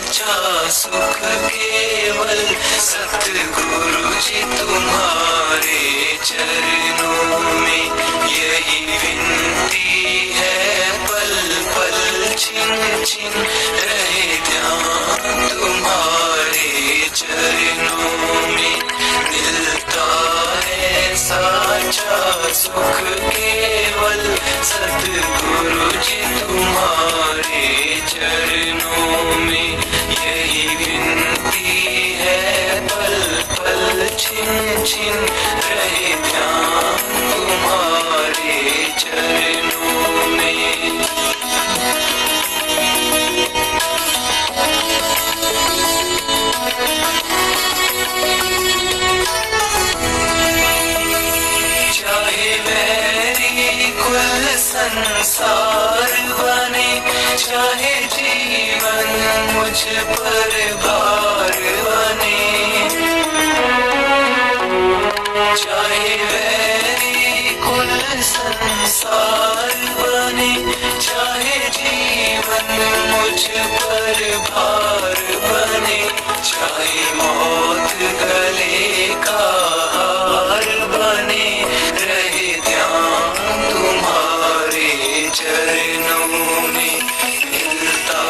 साचा सुख केवल सतगुरु जी तुम्हारे चरणों में। यही विनती है पल पल छिन छिन रहे ध्यान तुम्हारे चरणों में। मिलता है साचा सुख केवल सतगुरु जी तुम्हारे चरणों में। यही विनती है पल पल छिन छिन रहे ध्यान तुम्हारे चरणों में। चाहे वैरी कुल संसार बने, चाहे जीवन मुझ पर भार बने। चाहे वैरी कुल संसार बने, चाहे जीवन मुझ पर भार बने। चाहे मौत गले का हार बने, रहे ध्यान तुम्हारे चरणों में। मिलता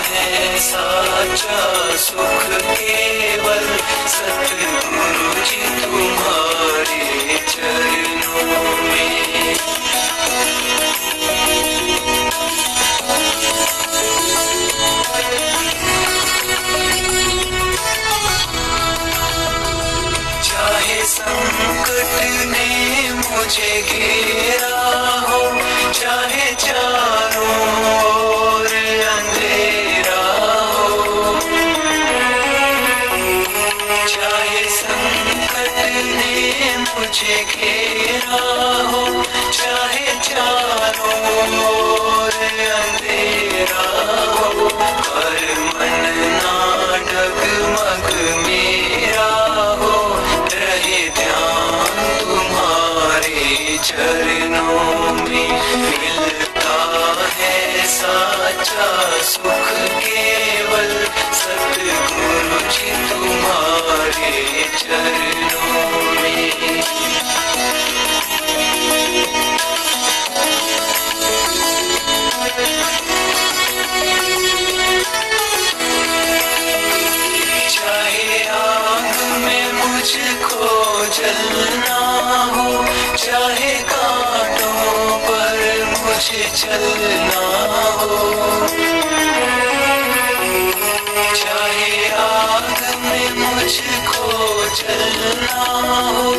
है साचा सुख केवल सतगुरु जी तुम्हारे चरणों में। चाहे संकट ने मुझे घेरा हो, चाहे चारों ओर अंधेरा हो। चाहे संकट ने मुझे घेरा हो, चाहे चारों ओर अंधेरा हो। पर मन ना डगमग मेरा हो, रहे ध्यान तुम्हारे चरणों में। मिलता है साचा सुख केवल सतगुरु जी तुम्हारे चरणों में। चाहे आग में मुझको जलना हो, चाहे कांटों पर मुझे चलना हो। चाहे आग में मुझको जलना हो,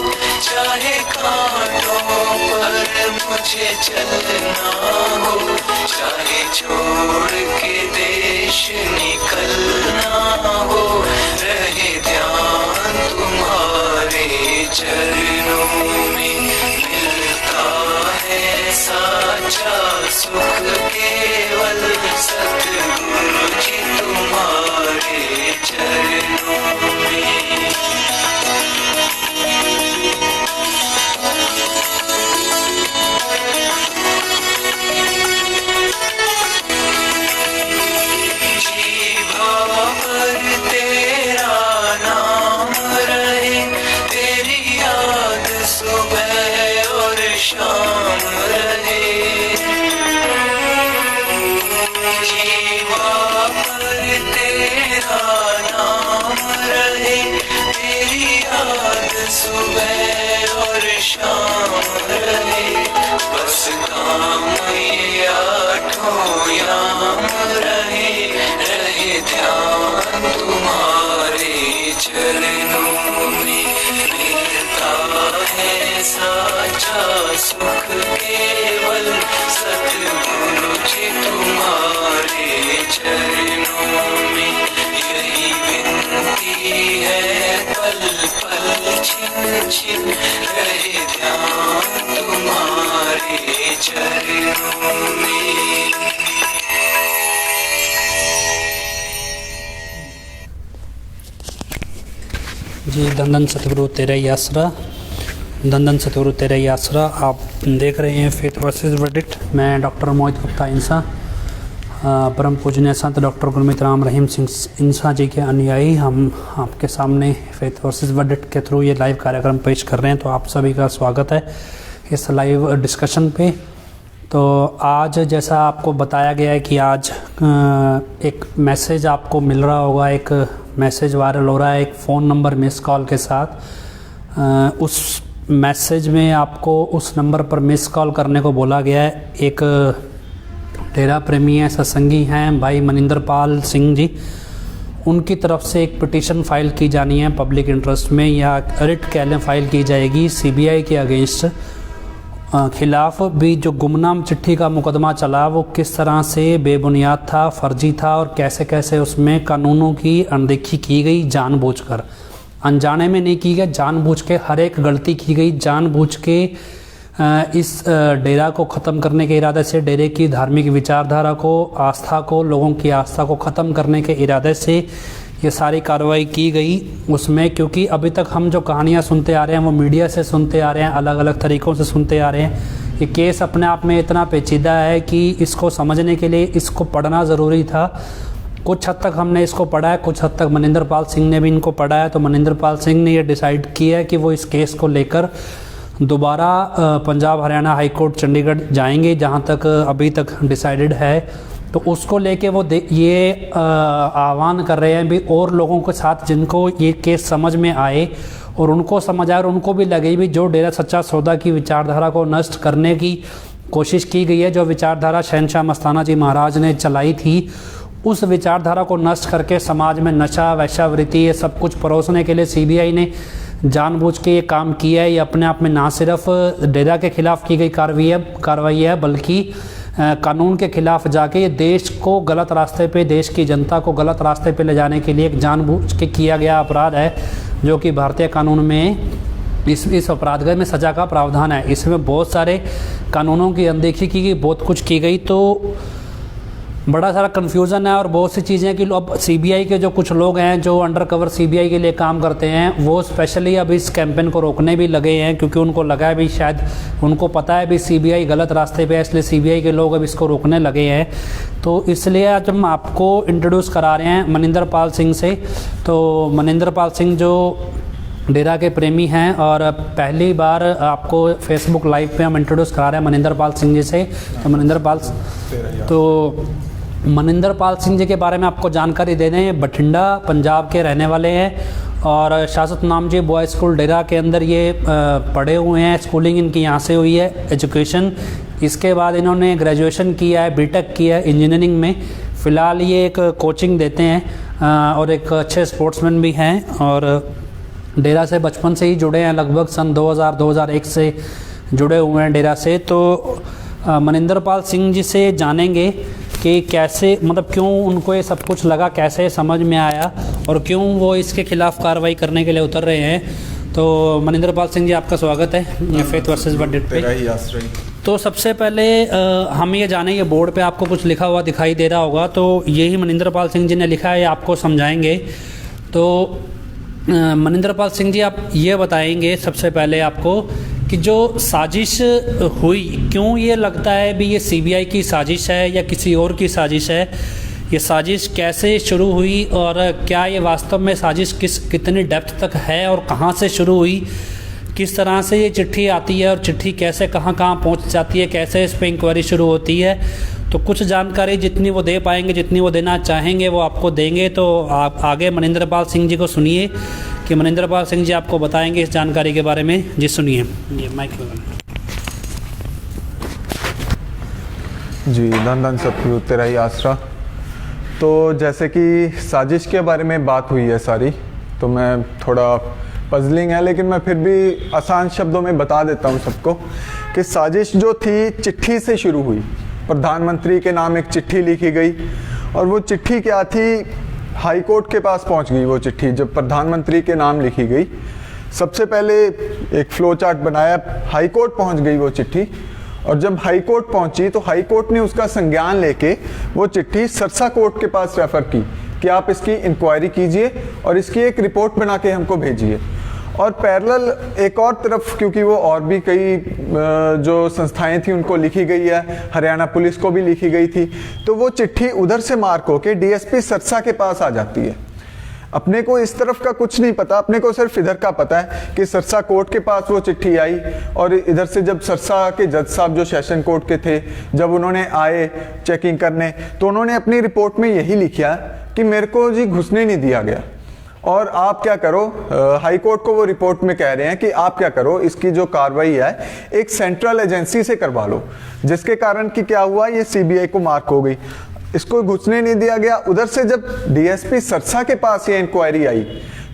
चाहे कांटों पर मुझे चलना हो। चाहे छोड़ के देश निकलना हो, रहे ध्यान तुम्हारे चरणों में। मिलता है साचा सुख केवल सतगुरु जी तुम्हारे चरणों में। जीवा पर तेरा नाम रहे, तेरी याद सुबह और शाम रहे। जीवा पर तेरा नाम रहे, तेरी याद सुबह और शाम रहे। बस काम ये आठों याम रहे, रहे ध्यान तुम्हारे चरणों में। मिलता है साचा सुख केवल सतगुरु जी तुम्हारे चरणों में। यही विनती है पल पल छिन छिन रहे ध्यान तुम्हारे चरणों में। जी धन धन सतगुरु तेरा ही आसरा, धन धन सतगुरु तेरा ही आसरा। आप देख रहे हैं फेथ वर्सेस वर्डिक्ट। मैं डॉक्टर मोहित गुप्ता इंसा। परम पूजनीय संत डॉक्टर गुरमीत राम रहीम सिंह इंसा जी के अनुयायी हम आपके सामने फेथ वर्सेस वर्डिक्ट के थ्रू ये लाइव कार्यक्रम पेश कर रहे हैं। तो आप सभी का स्वागत है इस लाइव डिस्कशन पे। तो आज जैसा आपको बताया गया है कि आज एक मैसेज आपको मिल रहा होगा, एक मैसेज वायरल हो रहा है एक फ़ोन नंबर मिस कॉल के साथ। उस मैसेज में आपको उस नंबर पर मिस कॉल करने को बोला गया है। एक डेरा प्रेमी हैं, सत्संगी हैं भाई मनिंदर पाल सिंह जी, उनकी तरफ से एक पिटीशन फाइल की जानी है पब्लिक इंटरेस्ट में, या रिट कह लें फाइल की जाएगी सीबीआई के अगेंस्ट खिलाफ भी। जो गुमनाम चिट्ठी का मुकदमा चला वो किस तरह से बेबुनियाद था, फर्जी था और कैसे कैसे उसमें कानूनों की अनदेखी की गई, जानबूझकर, अनजाने में नहीं की गई, जानबूझ के हर एक गलती की गई, जानबूझ के इस डेरा को ख़त्म करने के इरादे से, डेरे की धार्मिक विचारधारा को, आस्था को, लोगों की आस्था को ख़त्म करने के इरादे से ये सारी कार्रवाई की गई उसमें। क्योंकि अभी तक हम जो कहानियाँ सुनते आ रहे हैं वो मीडिया से सुनते आ रहे हैं, अलग अलग तरीक़ों से सुनते आ रहे हैं। ये केस अपने आप में इतना पेचीदा है कि इसको समझने के लिए इसको पढ़ना ज़रूरी था। कुछ हद तक हमने इसको पढ़ा है, कुछ हद तक मनिंदर पाल सिंह ने भी इनको पढ़ा है। तो मनिंदर पाल सिंह ने ये डिसाइड किया है कि वो इस केस को लेकर दोबारा पंजाब हरियाणा हाई कोर्ट चंडीगढ़ जाएंगे, जहां तक अभी तक डिसाइडेड है। तो उसको लेके वो ये आह्वान कर रहे हैं भी और लोगों के साथ जिनको ये केस समझ में आए और उनको समझ आए और उनको भी लगे भी जो डेरा सच्चा सौदा की विचारधारा को नष्ट करने की कोशिश की गई है, जो विचारधारा शहनशाह मस्ताना जी महाराज ने चलाई थी, उस विचारधारा को नष्ट करके समाज में नशा, वैश्यावृत्ति, ये सब कुछ परोसने के लिए सीबीआई ने जानबूझ के ये काम किया है। ये अपने आप में ना सिर्फ डेरा के खिलाफ की गई कार्रवाई है बल्कि कानून के खिलाफ जाके ये देश को गलत रास्ते पे, देश की जनता को गलत रास्ते पे ले जाने के लिए एक जानबूझ के किया गया अपराध है, जो कि भारतीय कानून में इस अपराध में सज़ा का प्रावधान है। इसमें बहुत सारे कानूनों की अनदेखी की गई, बहुत कुछ की गई। तो बड़ा सारा कन्फ्यूज़न है और बहुत सी चीज़ें कि अब सीबीआई के जो कुछ लोग हैं जो अंडर कवर सीबीआई के लिए काम करते हैं, वो स्पेशली अब इस कैंपेन को रोकने भी लगे हैं, क्योंकि उनको लगा है भी शायद उनको पता है भी सीबीआई गलत रास्ते पे है, इसलिए सीबीआई के लोग अब इसको रोकने लगे हैं। तो इसलिए आज हम आपको इंट्रोड्यूस करा रहे हैं मनिंदर पाल सिंह से। तो मनिंदर पाल सिंह जो डेरा के प्रेमी हैं और पहली बार आपको फेसबुक लाइव पे हम इंट्रोड्यूस करा रहे हैं मनिंदर पाल सिंह जी से। तो मनिंदर पाल सिंह जी के बारे में आपको जानकारी दे दें, बठिंडा पंजाब के रहने वाले हैं और शाश्वत नाम जी बॉय स्कूल डेरा के अंदर ये पढ़े हुए हैं। स्कूलिंग इनकी यहाँ से हुई है, एजुकेशन। इसके बाद इन्होंने ग्रेजुएशन किया है, बीटेक किया है इंजीनियरिंग में। फ़िलहाल ये एक कोचिंग देते हैं और एक अच्छे स्पोर्ट्समैन भी हैं और डेरा से बचपन से ही जुड़े हैं, लगभग सन 2000-2001 से जुड़े हुए हैं डेरा से। तो मनिंदर पाल सिंह जी से जानेंगे कि कैसे, मतलब क्यों उनको ये सब कुछ लगा, कैसे समझ में आया और क्यों वो इसके खिलाफ कार्रवाई करने के लिए उतर रहे हैं। तो मनिंदर पाल सिंह जी आपका स्वागत है फेथ वर्सेस वर्डिक्ट पे। तो सबसे पहले हम ये जानें, ये बोर्ड पे आपको कुछ लिखा हुआ दिखाई दे रहा होगा, तो यही मनिंदर पाल सिंह जी ने लिखा है, आपको समझाएंगे। तो मनिंदर पाल सिंह जी आप ये बताएंगे सबसे पहले आपको कि जो साजिश हुई, क्यों ये लगता है भी ये सीबीआई की साजिश है या किसी और की साजिश है, ये साजिश कैसे शुरू हुई और क्या ये वास्तव में साजिश कितनी डेप्थ तक है और कहाँ से शुरू हुई, किस तरह से ये चिट्ठी आती है और चिट्ठी कैसे कहाँ पहुँच जाती है, कैसे इस पर इंक्वायरी शुरू होती है। तो कुछ जानकारी जितनी वो दे पाएंगे, जितनी वो देना चाहेंगे वो आपको देंगे। तो आप आगे मनिंदर पाल सिंह जी को सुनिए कि मनिंदर पाल सिंह जी आपको बताएंगे इस जानकारी के बारे में। जी सुनिए, ये माइक जी। धन धन सतगुरु तेरा ही आसरा। तो जैसे कि साजिश के बारे में बात हुई है सारी, तो मैं थोड़ा पजलिंग है लेकिन मैं फिर भी आसान शब्दों में बता देता हूँ सबको कि साजिश जो थी चिट्ठी से शुरू हुई। प्रधानमंत्री के नाम एक चिट्ठी लिखी गई और वो चिट्ठी क्या थी, हाई कोर्ट के पास पहुंच गई वो चिट्ठी। जब प्रधानमंत्री के नाम लिखी गई, सबसे पहले एक फ्लो चार्ट बनाया, हाई कोर्ट पहुंच गई वो चिट्ठी। और जब हाई कोर्ट पहुंची तो हाई कोर्ट ने उसका संज्ञान लेके वो चिट्ठी सरसा कोर्ट के पास रेफर की कि आप इसकी इंक्वायरी कीजिए और इसकी एक रिपोर्ट बना के हमको भेजिए। और पैरेलल एक और तरफ, क्योंकि वो और भी कई जो संस्थाएं थी उनको लिखी गई है, हरियाणा पुलिस को भी लिखी गई थी, तो वो चिट्ठी उधर से मार्क होके डीएसपी सरसा के पास आ जाती है। अपने को इस तरफ का कुछ नहीं पता, अपने को सिर्फ इधर का पता है कि सरसा कोर्ट के पास वो चिट्ठी आई, और इधर से जब सरसा के जज साहब जो सेशन कोर्ट के थे, जब उन्होंने आए चेकिंग करने, तो उन्होंने अपनी रिपोर्ट में यही लिखा कि मेरे को जी घुसने नहीं दिया गया, और आप क्या करो, हाई कोर्ट को वो रिपोर्ट में कह रहे हैं कि आप क्या करो, इसकी जो कार्रवाई है एक सेंट्रल एजेंसी से करवा लो, जिसके कारण कि क्या हुआ, ये सीबीआई को मार्क हो गई, इसको घुसने नहीं दिया गया। उधर से जब डीएसपी सरसा के पास ये इंक्वायरी आई,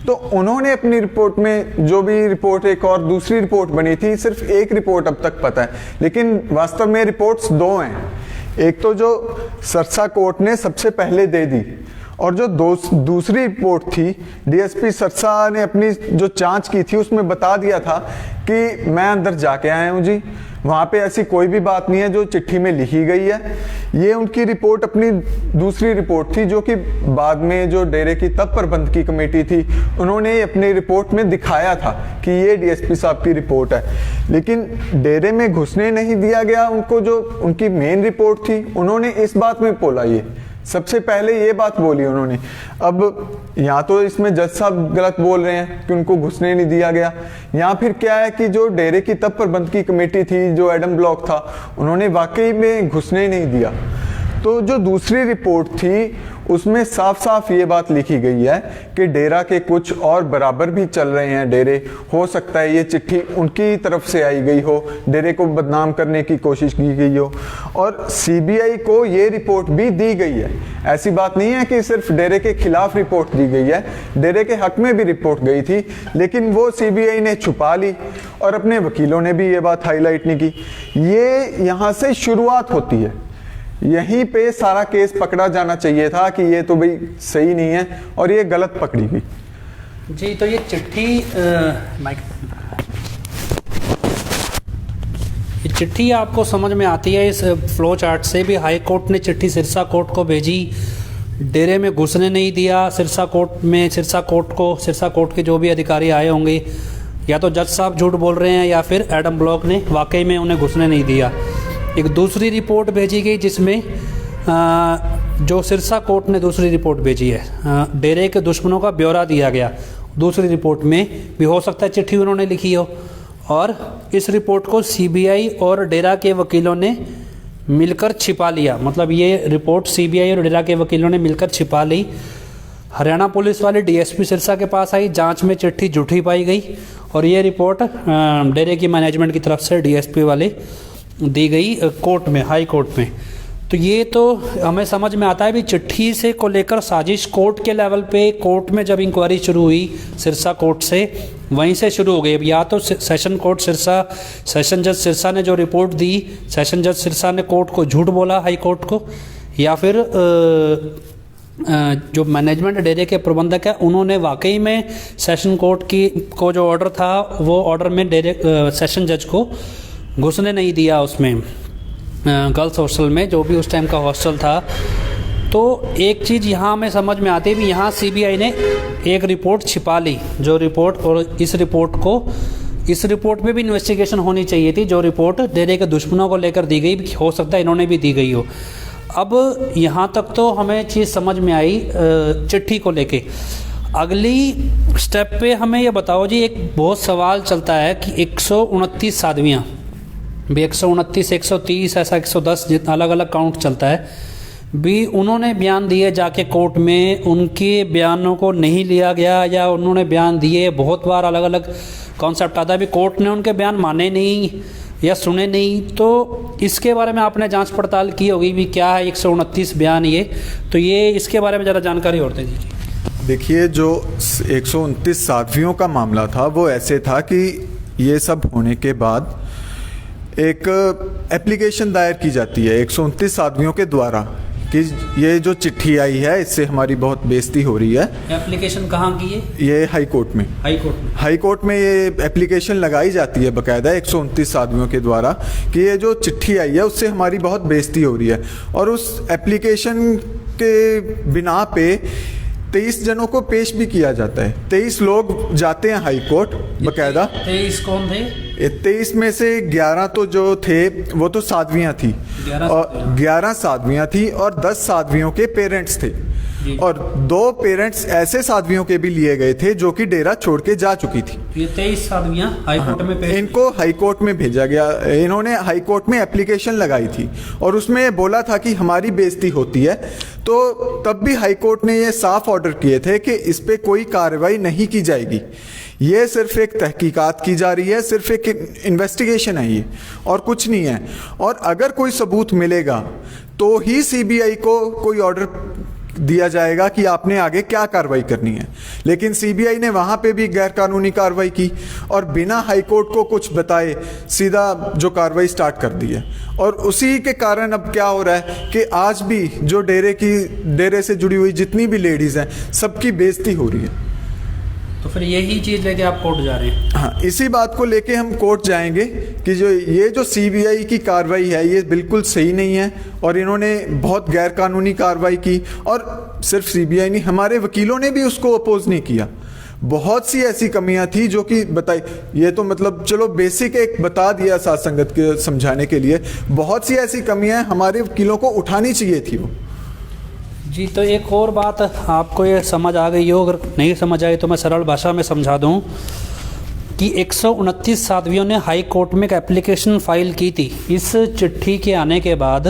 तो उन्होंने अपनी रिपोर्ट में जो भी रिपोर्ट, एक और दूसरी रिपोर्ट बनी थी, सिर्फ एक रिपोर्ट अब तक पता है, लेकिन वास्तव में रिपोर्ट्स दो हैं। एक तो जो सरसा कोर्ट ने सबसे पहले दे दी, और जो दूसरी रिपोर्ट थी, डीएसपी सरसा ने अपनी जो जांच की थी उसमें बता दिया था कि मैं अंदर जाके आया हूं जी, वहाँ पे ऐसी कोई भी बात नहीं है जो चिट्ठी में लिखी गई है। ये उनकी रिपोर्ट अपनी दूसरी रिपोर्ट थी, जो कि बाद में जो डेरे की तब प्रबंधकी कमेटी थी, उन्होंने अपनी रिपोर्ट में दिखाया था कि ये डीएसपी साहब की रिपोर्ट है। लेकिन डेरे में घुसने नहीं दिया गया उनको, जो उनकी मेन रिपोर्ट थी, उन्होंने इस बात में बोला, ये सबसे पहले ये बात बोली उन्होंने। अब यहाँ तो इसमें जज साहब गलत बोल रहे हैं कि उनको घुसने नहीं दिया गया, या फिर क्या है कि जो डेरे की तब प्रबंधकी कमेटी थी, जो एडम ब्लॉक था, उन्होंने वाकई में घुसने नहीं दिया। तो जो दूसरी रिपोर्ट थी उसमें साफ साफ ये बात लिखी गई है कि डेरा के कुछ और बराबर भी चल रहे हैं डेरे, हो सकता है ये चिट्ठी उनकी तरफ से आई गई हो, डेरे को बदनाम करने की कोशिश की गई हो, और सीबीआई को ये रिपोर्ट भी दी गई है। ऐसी बात नहीं है कि सिर्फ डेरे के खिलाफ रिपोर्ट दी गई है, डेरे के हक में भी रिपोर्ट गई थी, लेकिन वो सीबीआई ने छुपा ली और अपने वकीलों ने भी ये बात हाईलाइट नहीं की। ये यहाँ से शुरुआत होती है, यहीं पे सारा केस पकड़ा जाना चाहिए था कि ये तो भाई सही नहीं है, और ये गलत पकड़ी गई जी। तो ये चिट्ठी ये चिट्ठी आपको समझ में आती है इस फ्लो चार्ट से भी। हाई कोर्ट ने चिट्ठी सिरसा कोर्ट को भेजी, डेरे में घुसने नहीं दिया। सिरसा कोर्ट के जो भी अधिकारी आए होंगे, या तो जज साहब झूठ बोल रहे हैं या फिर एडम ब्लॉक ने वाकई में उन्हें घुसने नहीं दिया। एक दूसरी रिपोर्ट भेजी गई जिसमें जो सिरसा कोर्ट ने दूसरी रिपोर्ट भेजी है, डेरे के दुश्मनों का ब्यौरा दिया गया। दूसरी रिपोर्ट में भी हो सकता है चिट्ठी उन्होंने लिखी हो, और इस रिपोर्ट को सीबीआई और डेरा के वकीलों ने मिलकर छिपा लिया। मतलब ये रिपोर्ट सीबीआई और डेरा के वकीलों ने मिलकर छिपा ली। हरियाणा पुलिस वाले डीएसपी सिरसा के पास आई, जांच में चिट्ठी झूठी पाई गई, और ये रिपोर्ट डेरे की मैनेजमेंट की तरफ से डीएसपी वाले दी गई कोर्ट में, हाई कोर्ट में। तो ये तो हमें समझ में आता है भी चिट्ठी से को लेकर साजिश कोर्ट के लेवल पे, कोर्ट में जब इंक्वायरी शुरू हुई सिरसा कोर्ट से, वहीं से शुरू हो गई। अब या तो सेशन कोर्ट सिरसा, सेशन जज सिरसा ने जो रिपोर्ट दी, सेशन जज सिरसा ने कोर्ट को झूठ बोला, हाई कोर्ट को, या फिर जो मैनेजमेंट डेरे के प्रबंधक है उन्होंने वाकई में सेशन कोर्ट को जो ऑर्डर था, वो ऑर्डर में डेरे सेशन जज को घुसने नहीं दिया उसमें, गर्ल्स हॉस्टल में, जो भी उस टाइम का हॉस्टल था। तो एक चीज़ यहाँ हमें समझ में आती है भी यहाँ सीबीआई ने एक रिपोर्ट छिपा ली, जो रिपोर्ट, और इस रिपोर्ट में भी इन्वेस्टिगेशन होनी चाहिए थी। जो रिपोर्ट डेरे के दुश्मनों को लेकर दी गई, हो सकता है इन्होंने भी दी गई हो। अब यहाँ तक तो हमें चीज़ समझ में आई चिट्ठी को लेके। अगली स्टेप पे हमें ये बताओ जी, एक बहुत सवाल चलता है कि 129 साध्वियाँ भी, 129, 130, ऐसा 110 जितना अलग अलग काउंट चलता है भी, उन्होंने बयान दिए जाके कोर्ट में, उनके बयानों को नहीं लिया गया, या उन्होंने बयान दिए। बहुत बार अलग अलग कॉन्सेप्ट आता है भी कोर्ट ने उनके बयान माने नहीं या सुने नहीं। तो इसके बारे में आपने जांच पड़ताल की होगी भी, क्या है 129 बयान ये, तो ये इसके बारे में ज़रा जानकारी और दे दीजिए। देखिए, जो 129 साध्वियों का मामला था वो ऐसे था कि ये सब होने के बाद एक एप्लीकेशन दायर की जाती है 129 साध्वियों के द्वारा कि ये जो चिट्ठी आई है इससे हमारी बहुत बेइज्जती हो रही है। एप्लीकेशन कहाँ की है? ये हाई कोर्ट में। हाई कोर्ट में ये एप्लीकेशन लगाई जाती है बाकायदा 129 साध्वियों के द्वारा कि ये जो चिट्ठी आई है उससे हमारी बहुत बेइज्जती हो रही है। और उस एप्लीकेशन के बिना पे 23 जनों को पेश भी किया जाता है। 23 लोग जाते हैं हाई कोर्ट बकायदा। 23 कौन थे? 23 में से 11 तो जो थे वो तो साध्वियाँ थी, 11 और 11 साध्वियाँ थी और 10 साध्वियों के पेरेंट्स थे, और 2 पेरेंट्स ऐसे साध्वियों के भी लिए गए थे जो कि डेरा छोड़ के जा चुकी थी। ये 23 साध्वियाँ हाई कोर्ट में पेश, इनको हाई कोर्ट में भेजा गया। इन्होंने हाई कोर्ट में एप्लीकेशन लगाई थी और उसमें बोला था कि हमारी बेइज्जती होती है, तो तब भी हाई कोर्ट ने ये साफ ऑर्डर किए थे कि इस पे कोई कार्रवाई नहीं की जाएगी, ये सिर्फ एक तहकीकात की जा रही है, सिर्फ एक इन्वेस्टिगेशन है ये, और कुछ नहीं है। और अगर कोई सबूत मिलेगा तो ही सीबीआई को कोई ऑर्डर दिया जाएगा कि आपने आगे क्या कार्रवाई करनी है। लेकिन सीबीआई ने वहाँ पे भी गैर कानूनी कार्रवाई की और बिना हाई कोर्ट को कुछ बताए सीधा जो कार्रवाई स्टार्ट कर दी है। और उसी के कारण अब क्या हो रहा है कि आज भी जो डेरे से जुड़ी हुई जितनी भी लेडीज़ हैं सबकी बेइज्जती हो रही है। तो फिर यही चीज़ लेके आप कोर्ट जा रहे हैं? हाँ, इसी बात को लेके हम कोर्ट जाएंगे कि जो सीबीआई की कार्रवाई है ये बिल्कुल सही नहीं है और इन्होंने बहुत गैर कानूनी कार्रवाई की। और सिर्फ सीबीआई नहीं, हमारे वकीलों ने भी उसको अपोज नहीं किया। बहुत सी ऐसी कमियां थी जो कि बताई, ये तो मतलब चलो बेसिक एक बता दिया साथ संगत के समझाने के लिए। बहुत सी ऐसी कमियां हमारे वकीलों को उठानी चाहिए थी वो। जी, तो एक और बात आपको ये समझ आ गई हो, अगर नहीं समझ आई तो मैं सरल भाषा में समझा दूं कि 129 साध्वियों ने हाई कोर्ट में एक एप्लीकेशन फाइल की थी। इस चिट्ठी के आने के बाद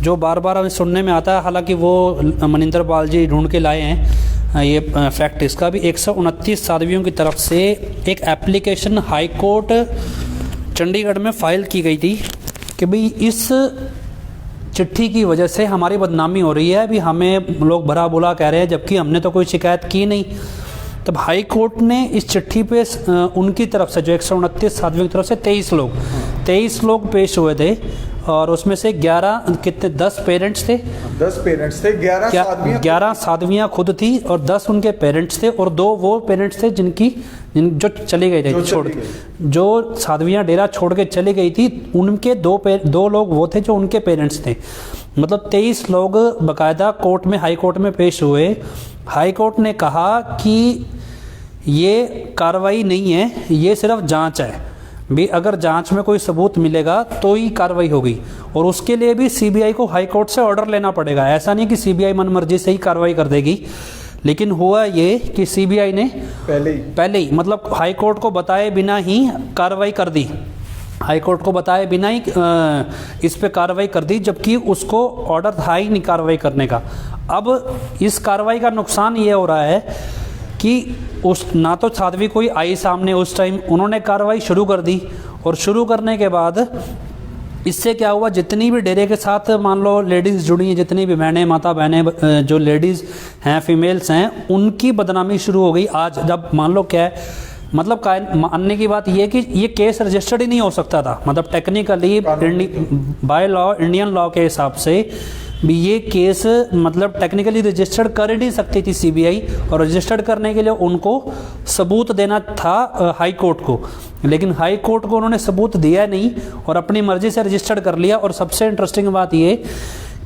जो बार बार हमें सुनने में आता है, हालांकि वो मनिंदर पाल जी ढूंढ के लाए हैं ये फैक्ट, इसका भी 129 साध्वियों की तरफ से एक एप्लीकेशन हाई कोर्ट चंडीगढ़ में फ़ाइल की गई थी कि भाई इस चिट्ठी की वजह से हमारी बदनामी हो रही है, अभी हमें लोग भला बुरा कह रहे हैं जबकि हमने तो कोई शिकायत की नहीं। तब हाई कोर्ट ने इस चिट्ठी पे उनकी तरफ से जो 129 साध्वियों की तरफ से 23 लोग पेश हुए थे और उसमें से 10 पेरेंट्स थे, 10 पेरेंट्स थे, 11 साध्वियाँ खुद थी और 10 उनके पेरेंट्स थे और 2 वो पेरेंट्स थे जो चले गए थे, जो साध्वियाँ डेरा छोड़ के चली गई थी, उनके 2 लोग वो थे जो उनके पेरेंट्स थे। मतलब 23 लोग बाकायदा कोर्ट में, हाई कोर्ट में पेश हुए। हाई कोर्ट ने कहा कि ये कार्रवाई नहीं है, ये सिर्फ जांच है भी, अगर जांच में कोई सबूत मिलेगा तो ही कार्रवाई होगी और उसके लिए भी सीबीआई को हाई कोर्ट से ऑर्डर लेना पड़ेगा। ऐसा नहीं कि सीबीआई मनमर्जी से ही कार्रवाई कर देगी। लेकिन हुआ ये कि सीबीआई ने पहले ही मतलब हाई कोर्ट को बताए बिना ही कार्रवाई कर दी, हाई कोर्ट को बताए बिना ही इस पे कार्रवाई कर दी, जबकि उसको ऑर्डर था ही नहीं कार्रवाई करने का। अब इस कार्रवाई का नुकसान ये हो रहा है कि उस ना तो साध्वी कोई आई सामने उस टाइम, उन्होंने कार्रवाई शुरू कर दी और शुरू करने के बाद इससे क्या हुआ, जितनी भी डेरे के साथ मान लो लेडीज़ जुड़ी हैं, जितनी भी बहनें, माता बहनें जो लेडीज़ हैं, फीमेल्स हैं, उनकी बदनामी शुरू हो गई। आज जब मान लो क्या है, मतलब मानने की बात यह कि ये केस रजिस्टर्ड ही नहीं हो सकता था, मतलब technically by law, Indian law के हिसाब से भी ये केस मतलब टेक्निकली रजिस्टर्ड कर ही नहीं सकती थी सीबीआई, और रजिस्टर्ड करने के लिए उनको सबूत देना था हाई कोर्ट को। लेकिन हाई कोर्ट को उन्होंने सबूत दिया नहीं और अपनी मर्जी से रजिस्टर्ड कर लिया। और सबसे इंटरेस्टिंग बात ये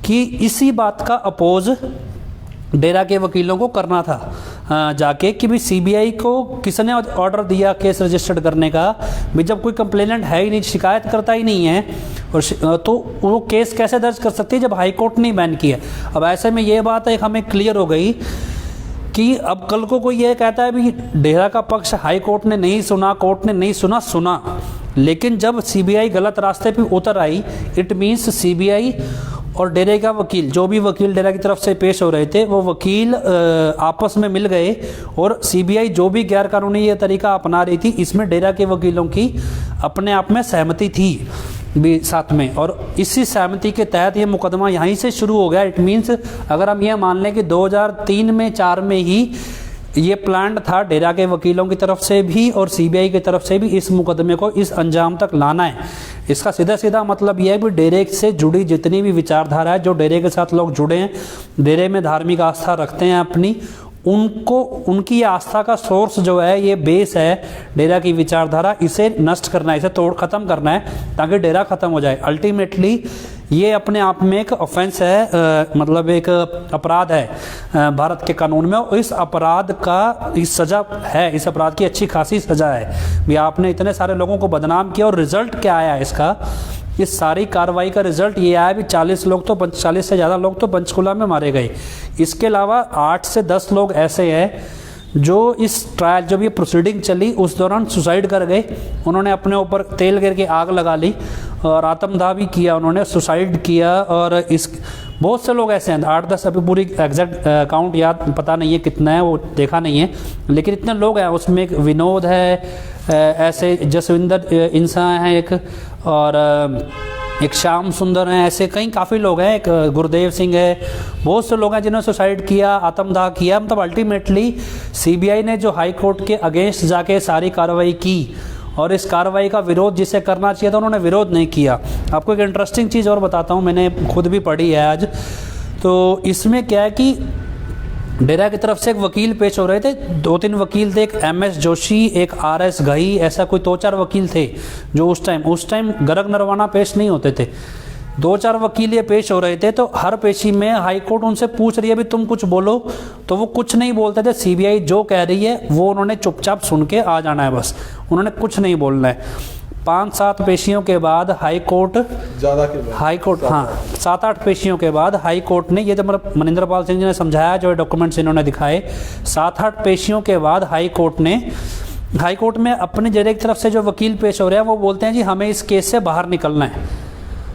कि इसी बात का अपोज डेरा के वकीलों को करना था जाके कि भाई सीबीआई को किसने ऑर्डर दिया केस रजिस्टर्ड करने का, भाई जब कोई कंप्लेनेंट है ही नहीं, शिकायत करता ही नहीं है, और तो वो केस कैसे दर्ज कर सकती है जब हाई कोर्ट ने बैन किया। अब ऐसे में ये बात एक हमें क्लियर हो गई कि अब कल को कोई ये कहता है भी डेरा का पक्ष हाई कोर्ट ने नहीं सुना, कोर्ट ने नहीं सुना, लेकिन जब सीबीआई गलत रास्ते पे उतर आई, इट मीन्स सीबीआई और डेरे का वकील, जो भी वकील डेरा की तरफ से पेश हो रहे थे, वो वकील आपस में मिल गए और सीबीआई जो भी गैर कानूनी ये तरीका अपना रही थी, इसमें डेरा के वकीलों की अपने आप में सहमति थी भी साथ में, और इसी सहमति के तहत ये मुकदमा यहीं से शुरू हो गया। इट मीन्स अगर हम ये मान लें कि 2003 में 4 में ही ये प्लान था डेरा के वकीलों की तरफ से भी और सीबीआई की तरफ से भी इस मुकदमे को इस अंजाम तक लाना है। इसका सीधा सीधा मतलब यह है कि डेरे से जुड़ी जितनी भी विचारधारा है, जो डेरे के साथ लोग जुड़े हैं, डेरे में धार्मिक आस्था रखते हैं अपनी, उनको उनकी आस्था का सोर्स जो है, ये बेस है डेरा की विचारधारा, इसे नष्ट करना है, इसे तोड़ खत्म करना है ताकि डेरा खत्म हो जाए। अल्टीमेटली ये अपने आप में एक ऑफेंस है, मतलब एक अपराध है भारत के कानून में। और इस अपराध का इस सज़ा है, इस अपराध की अच्छी खासी सज़ा है भी। आपने इतने सारे लोगों को बदनाम किया और रिजल्ट क्या आया इसका? इस सारी कार्रवाई का रिजल्ट ये आया भी 40 लोग तो 40 से ज़्यादा लोग तो पंचकुला में मारे गए। इसके अलावा 8 से 10 लोग ऐसे हैं जो इस ट्रायल, जब ये प्रोसीडिंग चली उस दौरान सुसाइड कर गए। उन्होंने अपने ऊपर तेल गिर के आग लगा ली और आत्मदाह भी किया, उन्होंने सुसाइड किया। और इस बहुत से लोग ऐसे हैं, 8-10, अभी पूरी एग्जैक्ट काउंट याद पता नहीं है कितना है, वो देखा नहीं है, लेकिन इतने लोग हैं। उसमें एक विनोद है, ऐसे जसविंदर इंसा हैं एक, और एक श्याम सुंदर हैं, ऐसे कई काफ़ी लोग हैं, एक गुरदेव सिंह है, बहुत से लोग हैं जिन्होंने सुसाइड किया, आत्मदाह किया। मतलब अल्टीमेटली सीबीआई ने जो हाई कोर्ट के अगेंस्ट जाके सारी कार्रवाई की और इस कार्रवाई का विरोध जिसे करना चाहिए था उन्होंने विरोध नहीं किया। आपको एक इंटरेस्टिंग चीज़ और बताता हूँ, मैंने खुद भी पढ़ी है आज। तो इसमें क्या है कि डेरा की तरफ से एक वकील पेश हो रहे थे, 2-3 वकील थे, एक MS जोशी, एक RS घई, ऐसा कोई 2-4 वकील थे जो उस टाइम गर्ग नरवाना पेश नहीं होते थे। 2-4 वकील ये पेश हो रहे थे। तो हर पेशी में हाई कोर्ट उनसे पूछ रही है भी तुम कुछ बोलो, तो वो कुछ नहीं बोलते थे। सीबीआई जो कह रही है वो उन्होंने चुपचाप सुन के आ जाना है, बस उन्होंने कुछ नहीं बोलना है। 5-7 पेशियों के बाद हाई कोर्ट, हाई कोर्ट, हाँ 7-8 पेशियों के बाद हाई कोर्ट ने, ये जब मनिंदर पाल सिंह जी ने समझाया, जो डॉक्यूमेंट्स इन्होंने दिखाए, 7-8 पेशियों के बाद हाई कोर्ट में अपने डेरे की तरफ से जो वकील पेश हो रहे हैं वो बोलते हैं जी हमें इस केस से बाहर निकलना है,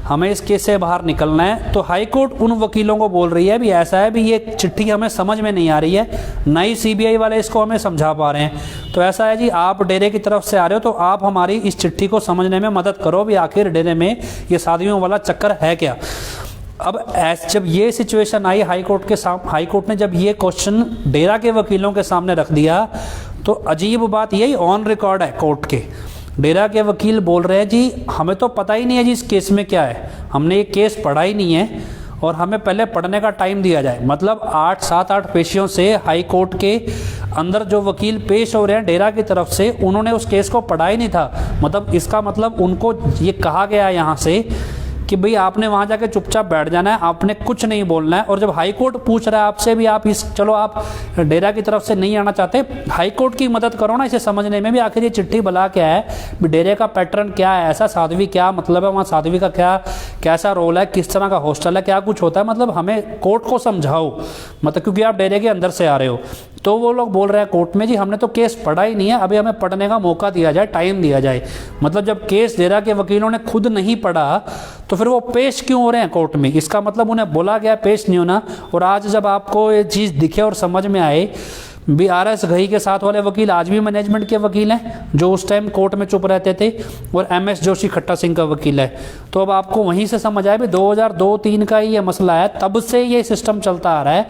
हमें इस केस से बाहर निकलना है। तो हाई कोर्ट उन वकीलों को बोल रही है भी ऐसा है भी ये चिट्ठी हमें समझ में नहीं आ रही है, ना ही सीबीआई वाले इसको हमें समझा पा रहे हैं। तो ऐसा है जी, आप डेरे की तरफ से आ रहे हो तो आप हमारी इस चिट्ठी को समझने में मदद करो भी आखिर डेरे में ये साधुओं वाला चक्कर है क्या। अब जब ये सिचुएशन आई हाई कोर्ट ने जब ये क्वेश्चन डेरा के वकीलों के सामने रख दिया, तो अजीब बात यही ऑन रिकॉर्ड है कोर्ट के, डेरा के वकील बोल रहे हैं जी हमें तो पता ही नहीं है जी इस केस में क्या है, हमने ये केस पढ़ा ही नहीं है और हमें पहले पढ़ने का टाइम दिया जाए। मतलब 7-8 पेशियों से हाई कोर्ट के अंदर जो वकील पेश हो रहे हैं डेरा की तरफ से, उन्होंने उस केस को पढ़ा ही नहीं था। मतलब इसका मतलब उनको ये कहा गया है यहाँ से कि भाई आपने वहाँ जाके चुपचाप बैठ जाना है, आपने कुछ नहीं बोलना है। और जब हाई कोर्ट पूछ रहा है आपसे भी आप चलो आप डेरा की तरफ से नहीं आना चाहते, हाई कोर्ट की मदद करो ना इसे समझने में भी आखिर ये चिट्ठी भला क्या है, भी डेरे का पैटर्न क्या है, ऐसा साध्वी क्या मतलब है, वहाँ साध्वी का कैसा रोल है, किस तरह का हॉस्टल है, क्या कुछ होता है, मतलब हमें कोर्ट को समझाओ, मतलब क्योंकि आप डेरे के अंदर से आ रहे हो। तो वो लोग बोल रहे हैं कोर्ट में जी हमने तो केस पढ़ा ही नहीं है, अभी हमें पढ़ने का मौका दिया जाए, टाइम दिया जाए। मतलब जब केस डेरा के वकीलों ने खुद नहीं पढ़ा तो फिर वो पेश क्यों हो रहे हैं कोर्ट में, इसका मतलब उन्हें बोला गया पेश नहीं होना। और आज जब आपको ये चीज़ दिखे और समझ में आए, RS घई के साथ वाले वकील आज भी मैनेजमेंट के वकील हैं जो उस टाइम कोर्ट में चुप रहते थे, और MS जोशी खट्टा सिंह का वकील है। तो अब आपको वहीं से समझ आया भी 2002-3 का ही ये मसला है, तब से ये सिस्टम चलता आ रहा है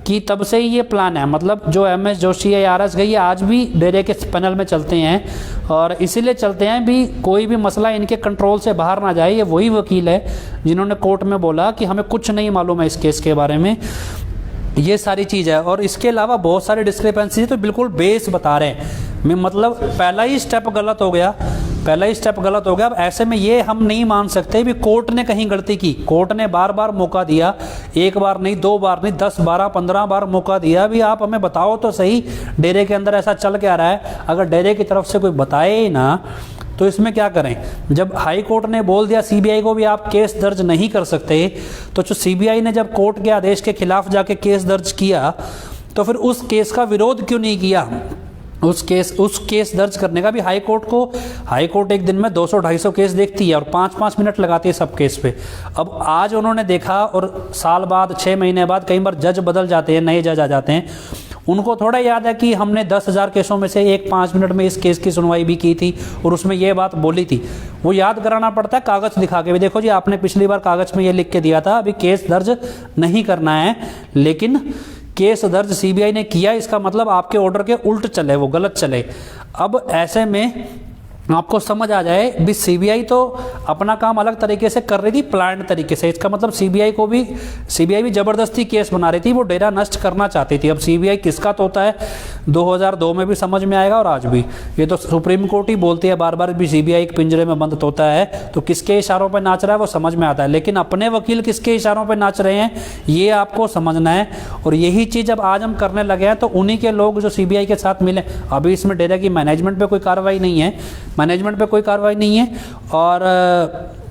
कि तब से ही ये प्लान है। मतलब जो MS जोशी है, RS घई आज भी डेरे के पैनल में चलते हैं और इसीलिए चलते हैं भी कोई भी मसला इनके कंट्रोल से बाहर ना जाए। ये वही वकील है जिन्होंने कोर्ट में बोला कि हमें कुछ नहीं मालूम है इस केस के बारे में, ये सारी चीज़ है। और इसके अलावा बहुत सारी डिस्क्रिपेंसी है, तो बिल्कुल बेस बता रहे हैं। मतलब पहला ही स्टेप गलत हो गया, अब ऐसे में ये हम नहीं मान सकते भी कोर्ट ने कहीं गलती की। कोर्ट ने बार बार मौका दिया, 1 बार नहीं, 2 बार नहीं, 10, 12, 15 बार मौका दिया भी आप हमें बताओ तो सही डेरे के अंदर ऐसा चल क्या रहा है। अगर डेरे की तरफ से कोई बताए ही ना तो इसमें क्या करें। जब हाई कोर्ट ने बोल दिया सीबीआई को भी आप केस दर्ज नहीं कर सकते, तो जो सीबीआई ने जब कोर्ट के आदेश के खिलाफ जाके केस दर्ज किया तो फिर उस केस का विरोध क्यों नहीं किया। उस केस दर्ज करने का भी हाई कोर्ट एक दिन में 200-250 केस देखती है और 5-5 मिनट लगाती है सब केस पे। अब आज उन्होंने देखा और साल बाद 6 महीने बाद कई बार जज बदल जाते हैं, नए जज आ जाते हैं, उनको थोड़ा याद है कि हमने 10,000 केसों में से 5 मिनट में इस केस की सुनवाई भी की थी और उसमें ये बात बोली थी। वो याद कराना पड़ता है कागज़ दिखा के भी, देखो जी आपने पिछली बार कागज़ में ये लिख के दिया था, अभी केस दर्ज नहीं करना है, लेकिन केस दर्ज सीबीआई ने किया, इसका मतलब आपके ऑर्डर के उल्ट चले, वो गलत चले। अब ऐसे में आपको समझ आ जाए भी सीबीआई तो अपना काम अलग तरीके से कर रही थी, प्लान तरीके से। इसका मतलब सीबीआई भी जबरदस्ती केस बना रही थी, वो डेरा नष्ट करना चाहती थी। अब सीबीआई किसका तोता है 2002 में भी समझ में आएगा और आज भी। ये तो सुप्रीम कोर्ट ही बोलती है बार बार भी सीबीआई एक पिंजरे में बंद तोता है, तो किसके इशारों पर नाच रहा है वो समझ में आता है, लेकिन अपने वकील किसके इशारों पर नाच रहे हैं ये आपको समझना है। और यही चीज़ अब आज हम करने लगे हैं, तो उन्हीं के लोग जो सीबीआई के साथ मिले, अभी इसमें डेरा की मैनेजमेंट पे कोई कार्रवाई नहीं है, मैनेजमेंट पे कोई कार्रवाई नहीं है, और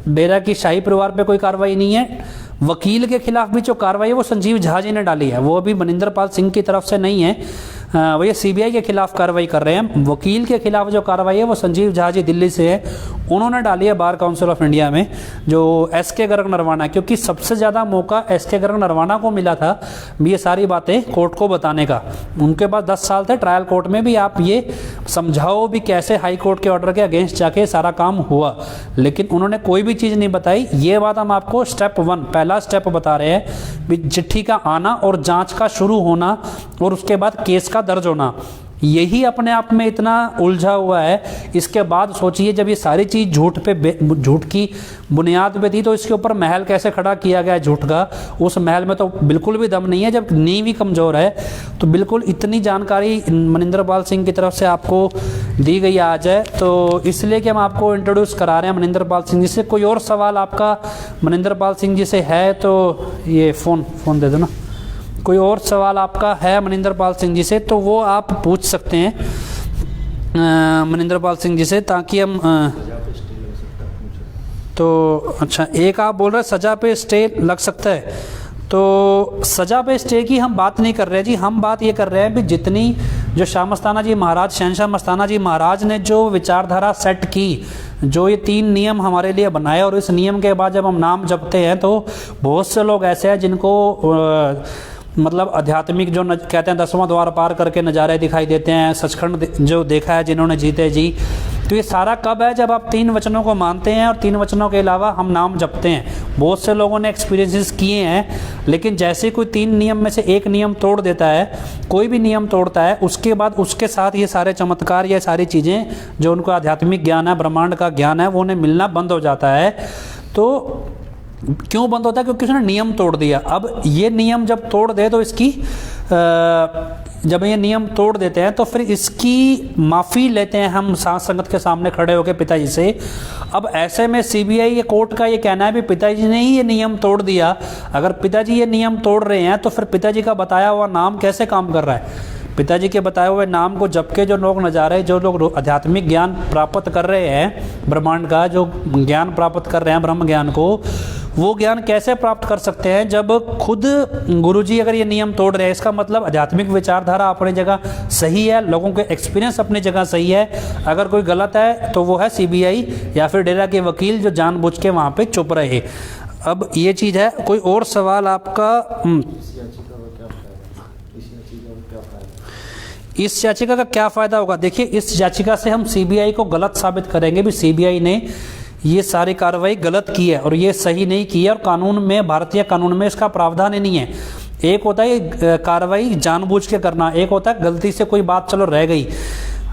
डेरा की शाही परिवार पे कोई कार्रवाई नहीं है। वकील के खिलाफ भी जो कार्रवाई है वो संजीव झा जी ने डाली है, वो अभी मनिंदर पाल सिंह की तरफ से नहीं है, वो ये सीबीआई के खिलाफ कार्रवाई कर रहे हैं। वकील के खिलाफ जो कार्रवाई है वो संजीव झा जी दिल्ली से है, उन्होंने डाली है बार काउंसिल ऑफ इंडिया में, जो एसके गर्ग नरवाना, क्योंकि सबसे ज़्यादा मौका एसके गर्ग नरवाना को मिला था ये सारी बातें कोर्ट को बताने का। उनके पास 10 साल थे ट्रायल कोर्ट में भी, आप ये समझाओ भी कैसे हाई कोर्ट के ऑर्डर के अगेंस्ट जाके सारा काम हुआ, लेकिन उन्होंने कोई भी चीज़ नहीं बताई। ये बात हम आपको स्टेप 1 पहला स्टेप बता रहे हैं भी चिट्ठी का आना और जांच का शुरू होना और उसके बाद केस का दर्ज होना, यही अपने आप में इतना उलझा हुआ है। इसके बाद सोचिए जब ये सारी चीज़ झूठ की बुनियाद पे थी, तो इसके ऊपर महल कैसे खड़ा किया गया झूठ का। उस महल में तो बिल्कुल भी दम नहीं है, जब नींव ही कमज़ोर है। तो बिल्कुल इतनी जानकारी मनिंदर पाल सिंह की तरफ से आपको दी गई आज है, तो इसलिए कि हम आपको इंट्रोड्यूस करा रहे हैं मनिंदर पाल सिंह जी से। कोई और सवाल आपका मनिंदर पाल सिंह जी से है तो ये फ़ोन दे दो ना। कोई और सवाल आपका है मनिंदर पाल सिंह जी से तो वो आप पूछ सकते हैं मनिंदर पाल सिंह जी से, ताकि हम तो अच्छा एक आप बोल रहे हैं सज़ा पे स्टे लग सकता है, तो सज़ा पे स्टे की हम बात नहीं कर रहे जी। हम बात ये कर रहे हैं भी जितनी जो शाह मस्ताना जी महाराज, शहनशाह मस्ताना जी महाराज ने जो विचारधारा सेट की, जो ये 3 नियम हमारे लिए बनाए, और इस नियम के बाद जब हम नाम जपते हैं तो बहुत से लोग ऐसे हैं जिनको मतलब आध्यात्मिक जो कहते हैं 10वां द्वार पार करके नज़ारे दिखाई देते हैं, सचखंड जो देखा है जिन्होंने जीते जी। तो ये सारा कब है जब आप 3 वचनों को मानते हैं और 3 वचनों के अलावा हम नाम जपते हैं। बहुत से लोगों ने एक्सपीरियंसेस किए हैं, लेकिन जैसे कोई 3 नियम में से एक नियम तोड़ देता है, कोई भी नियम तोड़ता है, उसके बाद उसके साथ ये सारे चमत्कार, ये सारी चीज़ें जो उनको आध्यात्मिक ज्ञान है, ब्रह्मांड का ज्ञान है, वो उन्हें मिलना बंद हो जाता है। तो क्यों बंद होता है? क्योंकि उसने नियम तोड़ दिया। अब ये नियम जब तोड़ दे तो इसकी जब ये नियम तोड़ देते हैं तो फिर इसकी माफ़ी लेते हैं हम साथ संगत के सामने खड़े होकर पिताजी से। अब ऐसे में सीबीआई ये कोर्ट का ये कहना है भी पिताजी ने ही ये नियम तोड़ दिया। अगर पिताजी ये नियम तोड़ रहे हैं तो फिर पिताजी का बताया हुआ नाम कैसे काम कर रहा है? पिताजी के बताए हुए नाम को जबकि जो लोग नज़ारे, जो लोग आध्यात्मिक ज्ञान प्राप्त कर रहे हैं, ब्रह्मांड का जो ज्ञान प्राप्त कर रहे हैं, ब्रह्म ज्ञान को, वो ज्ञान कैसे प्राप्त कर सकते हैं जब खुद गुरुजी अगर ये नियम तोड़ रहे हैं? इसका मतलब आध्यात्मिक विचारधारा अपनी जगह सही है, लोगों के एक्सपीरियंस अपनी जगह सही है। अगर कोई गलत है तो वो है सीबीआई या फिर डेरा के वकील जो जानबूझ के वहाँ पे चुप रहे। अब ये चीज़ है। कोई और सवाल आपका? इस याचिका का क्या फ़ायदा होगा? देखिए, इस याचिका से हम सीबीआई को गलत साबित करेंगे भी सीबीआई ने ये सारी कार्रवाई गलत की है और ये सही नहीं की है, और कानून में, भारतीय कानून में इसका प्रावधान ही नहीं है। एक होता है कार्रवाई जानबूझ के करना, एक होता है गलती से कोई बात चलो रह गई।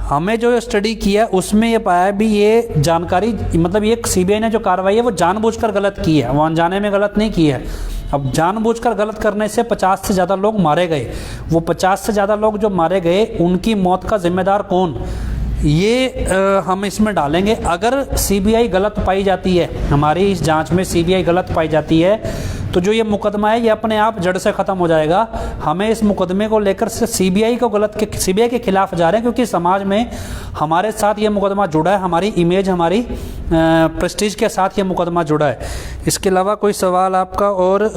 हमें जो स्टडी किया उसमें ये पाया भी ये जानकारी, मतलब ये सीबीआई ने जो कार्रवाई है वो जानबूझकर गलत की है, वो अनजाने में गलत नहीं की है। अब जानबूझकर गलत करने से 50 से ज़्यादा लोग मारे गए। वो 50 से ज़्यादा लोग जो मारे गए उनकी मौत का जिम्मेदार कौन, ये हम इसमें डालेंगे। अगर सीबीआई गलत पाई जाती है, हमारी इस जांच में सीबीआई गलत पाई जाती है, तो जो ये मुकदमा है ये अपने आप जड़ से ख़त्म हो जाएगा। हमें इस मुकदमे को लेकर से सीबीआई के खिलाफ जा रहे हैं, क्योंकि समाज में हमारे साथ ये मुकदमा जुड़ा है, हमारी इमेज, हमारी प्रेस्टीज के साथ ये मुकदमा जुड़ा है। इसके अलावा कोई सवाल आपका? और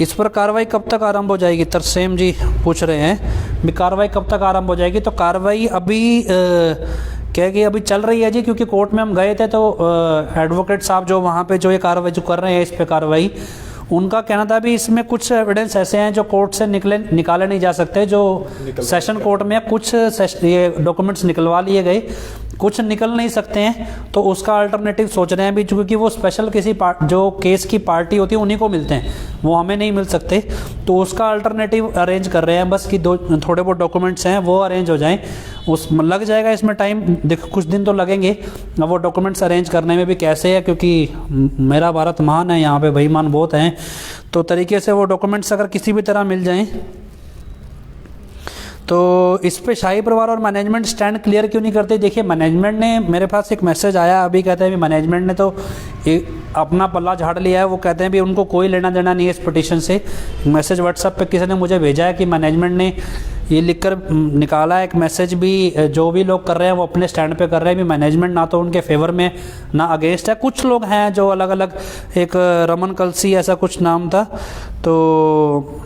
इस पर कार्रवाई कब तक आरंभ हो जाएगी? तरसेम जी पूछ रहे हैं भी कार्रवाई कब तक आरंभ हो जाएगी। तो कार्रवाई अभी क्या कि अभी चल रही है जी, क्योंकि कोर्ट में हम गए थे तो एडवोकेट साहब जो वहाँ पे जो ये कार्रवाई जो कर रहे हैं इस पे कार्रवाई, उनका कहना था भी इसमें कुछ एविडेंस ऐसे हैं जो कोर्ट से निकाले नहीं जा सकते, जो सेशन कोर्ट में कुछ ये डॉक्यूमेंट्स निकलवा लिए गए, कुछ निकल नहीं सकते हैं। तो उसका अल्टरनेटिव सोच रहे हैं भी, क्योंकि वो स्पेशल किसी जो केस की पार्टी होती है उन्हीं को मिलते हैं, वो हमें नहीं मिल सकते, तो उसका अल्टरनेटिव अरेंज कर रहे हैं बस कि थोड़े बहुत डॉक्यूमेंट्स हैं वो अरेंज हो जाएं। उस लग जाएगा इसमें टाइम, देखो कुछ दिन तो लगेंगे। अब वो डॉक्यूमेंट्स अरेंज करने में भी कैसे है, क्योंकि मेरा भारत महान है, यहाँ पे बेईमान बहुत हैं, तो तरीके से वो डॉक्यूमेंट्स अगर किसी भी तरह मिल जाएं तो इस पे शाही परिवार और मैनेजमेंट स्टैंड क्लियर क्यों नहीं करते। देखिए मैनेजमेंट ने, मेरे पास एक मैसेज आया अभी, कहते हैं भी मैनेजमेंट ने तो अपना पल्ला झाड़ लिया है। वो कहते हैं भी उनको कोई लेना देना नहीं है इस पिटीशन से। मैसेज व्हाट्सएप पे किसी ने मुझे भेजा है कि मैनेजमेंट ने ये लिखकर निकाला है एक मैसेज भी, जो भी लोग कर रहे हैं वो अपने स्टैंड पे कर रहे हैं भी मैनेजमेंट ना तो उनके फेवर में ना अगेंस्ट है। कुछ लोग हैं जो अलग अलग, एक रमन कलसी ऐसा कुछ नाम था, तो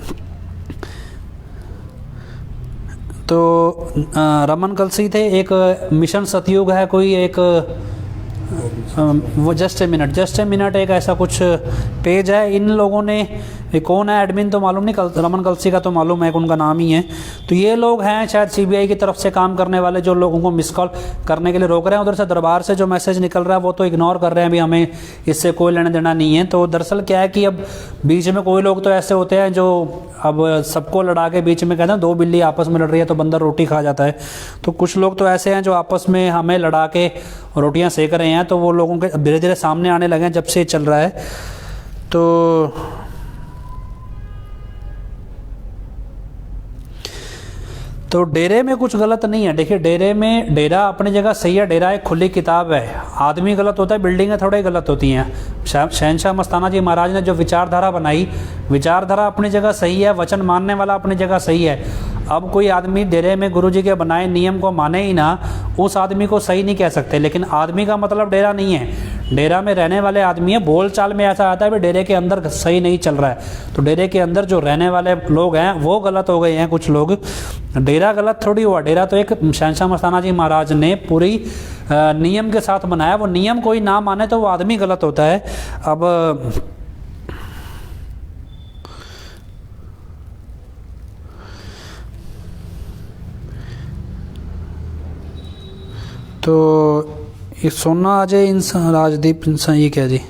रमन कलसी थे, एक मिशन सतयुग है कोई, एक वो जस्ट ए मिनट एक ऐसा कुछ पेज है। इन लोगों ने, ये कौन है एडमिन तो मालूम नहीं, रमन कलसी का तो मालूम है, उनका नाम ही है। तो ये लोग हैं शायद सीबीआई की तरफ से काम करने वाले, जो लोगों को मिस कॉल करने के लिए रोक रहे हैं। उधर से दरबार से जो मैसेज निकल रहा है वो तो इग्नोर कर रहे हैं, भी हमें इससे कोई लेना देना नहीं है। तो दरअसल क्या है कि अब बीच में कोई लोग तो ऐसे होते हैं जो अब सबको लड़ा के बीच में कहते हैं दो बिल्ली आपस में लड़ रही है तो बंदर रोटी खा जाता है। तो कुछ लोग तो ऐसे हैं जो आपस में हमें लड़ा के रोटियां सेक रहे हैं, तो वो लोगों के धीरे धीरे सामने आने लगे हैं जब से चल रहा है। तो डेरे में कुछ गलत नहीं है। देखिए डेरे में, डेरा अपनी जगह सही है, डेरा एक खुली किताब है। आदमी गलत होता है, बिल्डिंगें थोड़ी गलत होती हैं। शहनशाह मस्ताना जी महाराज ने जो विचारधारा बनाई, विचारधारा अपनी जगह सही है, वचन मानने वाला अपनी जगह सही है। अब कोई आदमी डेरे में गुरुजी के बनाए नियम को माने ही ना, उस आदमी को सही नहीं कह सकते। लेकिन आदमी का मतलब डेरा नहीं है, डेरा में रहने वाले आदमी है। बोल चाल में ऐसा आता है भी डेरे के अंदर सही नहीं चल रहा है, तो डेरे के अंदर जो रहने वाले लोग हैं वो गलत हो गए हैं कुछ लोग। डेरा गलत थोड़ी हुआ, डेरा तो एक शहनशाह मस्ताना जी महाराज ने पूरी नियम के साथ बनाया। वो नियम कोई ना माने तो वो आदमी गलत होता है। अब तो ये सोना अजय इंसान, राजदीप इंसान, ये क्या जी,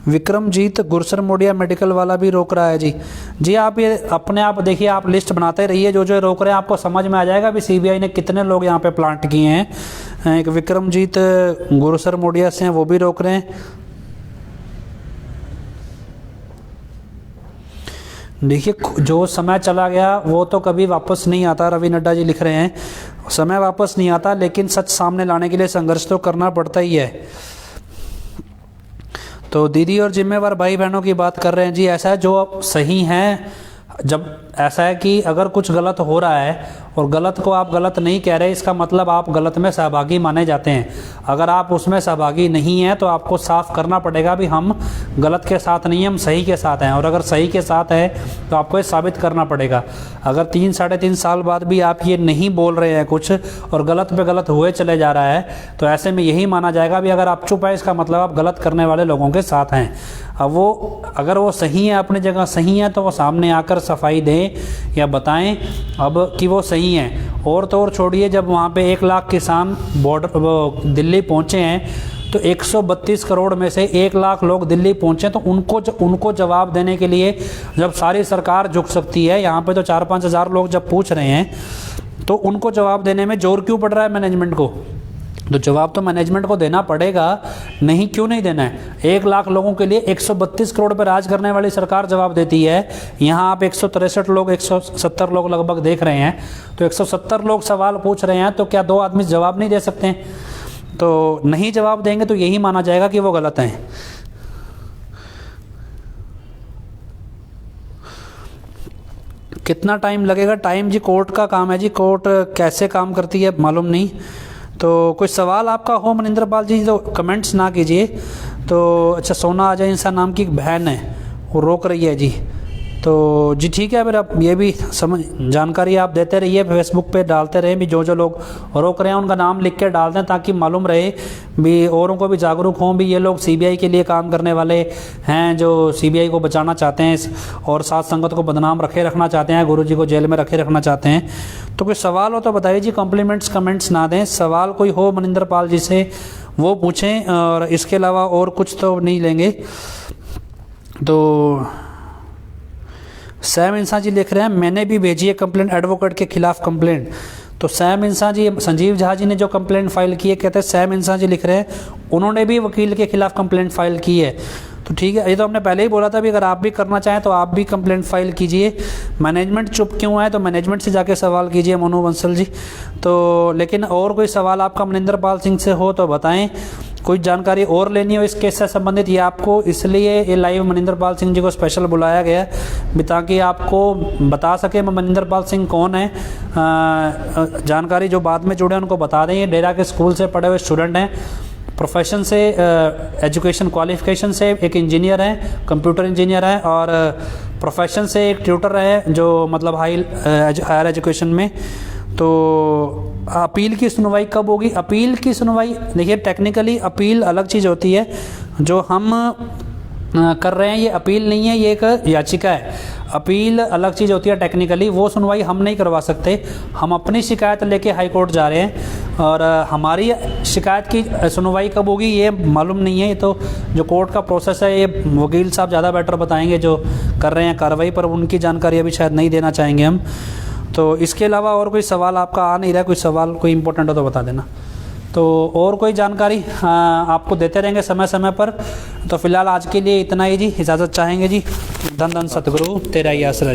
विक्रमजीत गुरसर मोडिया मेडिकल वाला भी रोक रहा है जी। आप ये अपने आप देखिए, आप लिस्ट बनाते रहिए, जो जो रोक रहे हैं आपको समझ में आ जाएगा भी सीबीआई ने कितने लोग यहाँ पे प्लांट किए हैं। एक विक्रमजीत गुरसर मोडिया से हैं, वो भी रोक रहे हैं। देखिए जो समय चला गया वो तो कभी वापस नहीं आता। रवि नड्डा जी लिख रहे हैं समय वापस नहीं आता, लेकिन सच सामने लाने के लिए संघर्ष तो करना पड़ता ही है। तो दीदी और जिम्मेवार भाई बहनों की बात कर रहे हैं जी। ऐसा है जो सही हैं, जब ऐसा है कि अगर कुछ गलत हो रहा है और गलत को आप गलत नहीं कह रहे, इसका मतलब आप गलत में सहभागी माने जाते हैं। अगर आप उसमें सहभागी नहीं हैं तो आपको साफ करना पड़ेगा भी हम गलत के साथ नहीं, हम सही के साथ हैं। और अगर सही के साथ है तो आपको ये साबित करना पड़ेगा। अगर 3-3.5 साल बाद भी आप ये नहीं बोल रहे हैं कुछ और गलत पे गलत हुए चले जा रहा है, तो ऐसे में यही माना जाएगा भी अगर आप चुप है, इसका मतलब आप गलत करने वाले लोगों के साथ हैं। अब वो अगर वो सही है, अपनी जगह सही है, तो वो सामने आकर सफाई दें या बताएं अब कि वो सही हैं। और तो और छोड़िए, जब वहाँ पे 1 लाख किसान बॉर्डर दिल्ली पहुँचे हैं, तो 132 करोड़ में से 1 लाख लोग दिल्ली पहुँचे, तो उनको जवाब देने के लिए जब सारी सरकार झुक सकती है, यहाँ पे तो 4-5 हज़ार लोग जब पूछ रहे हैं, तो उनको जवाब देने में जोर क्यों पड़ रहा है मैनेजमेंट को? तो जवाब तो मैनेजमेंट को देना पड़ेगा, नहीं क्यों नहीं देना है? 1 लाख लोगों के लिए 132 करोड़ पर राज करने वाली सरकार जवाब देती है। यहाँ आप 163 लोग, 170 लोग लगभग देख रहे हैं, तो 170 लोग सवाल पूछ रहे हैं, तो क्या 2 आदमी जवाब नहीं दे सकते हैं? तो नहीं जवाब देंगे तो यही माना जाएगा कि वो गलत हैं। कितना टाइम लगेगा? टाइम जी कोर्ट का काम है जी, कोर्ट कैसे काम करती है मालूम नहीं। तो कोई सवाल आपका हो मनिंदर पाल जी तो कमेंट्स ना कीजिए। तो अच्छा, सोना अजय इंसान नाम की एक बहन है, वो रोक रही है जी। तो जी ठीक है, फिर आप ये भी जानकारी आप देते रहिए, फेसबुक पे डालते रहें भी, जो जो लोग रोक रहे हैं उनका नाम लिख के डाल दें, ताकि मालूम रहे भी, औरों को भी जागरूक हों भी, ये लोग सीबीआई के लिए काम करने वाले हैं, जो सीबीआई को बचाना चाहते हैं और साथ संगत को बदनाम रखना चाहते हैं, गुरुजी को जेल में रखना चाहते हैं। तो कोई सवाल हो तो बताइए जी, कॉम्प्लीमेंट्स कमेंट्स ना दें। सवाल कोई हो मनिंदर पाल जी से वो पूछें, और इसके अलावा और कुछ तो नहीं लेंगे। तो सैम इंसान जी लिख रहे हैं मैंने भी भेजी है कंप्लेंट एडवोकेट के खिलाफ कंप्लेंट। तो सैम इंसान जी, संजीव झा जी ने जो कंप्लेंट फाइल की है, कहते हैं सैम इंसान जी लिख रहे हैं उन्होंने भी वकील के खिलाफ कंप्लेंट फाइल की है। तो ठीक है, ये तो हमने पहले ही बोला था भी अगर आप भी करना चाहें तो आप भी कंप्लेंट फाइल कीजिए। मैनेजमेंट चुप क्यों है, तो मैनेजमेंट से जाके सवाल कीजिए मनु बंसल जी। तो लेकिन और कोई सवाल आपका मनिंदर पाल सिंह से हो तो बताएं, कोई जानकारी और लेनी हो इस केस से संबंधित, ये आपको इसलिए ये लाइव मनिंदर पाल सिंह जी को स्पेशल बुलाया गया है ताकि आपको बता सके मनिंदर पाल सिंह कौन है। जानकारी जो बाद में जुड़े उनको बता दें, ये डेरा के स्कूल से पढ़े हुए स्टूडेंट हैं, प्रोफेशन से एजुकेशन क्वालिफिकेशन से एक इंजीनियर हैं, कंप्यूटर इंजीनियर हैं, और प्रोफेशन से एक ट्यूटर है जो मतलब हायर एजुकेशन में। तो अपील की सुनवाई कब होगी? अपील की सुनवाई देखिए, टेक्निकली अपील अलग चीज़ होती है, जो हम कर रहे हैं ये अपील नहीं है, ये एक याचिका है। अपील अलग चीज़ होती है टेक्निकली, वो सुनवाई हम नहीं करवा सकते। हम अपनी शिकायत लेके हाई कोर्ट जा रहे हैं और हमारी शिकायत की सुनवाई कब होगी ये मालूम नहीं है। ये तो जो कोर्ट का प्रोसेस है ये वकील साहब ज़्यादा बेटर बताएंगे जो कर रहे हैं कार्रवाई, पर उनकी जानकारी अभी शायद नहीं देना चाहेंगे हम। तो इसके अलावा और कोई सवाल आपका आ नहीं रहा है, कोई सवाल कोई इंपॉर्टेंट हो तो बता देना। तो और कोई जानकारी आपको देते रहेंगे समय समय पर। तो फिलहाल आज के लिए इतना ही जी, इजाज़त चाहेंगे जी। धन धन सतगुरु तेरा ही आसरा।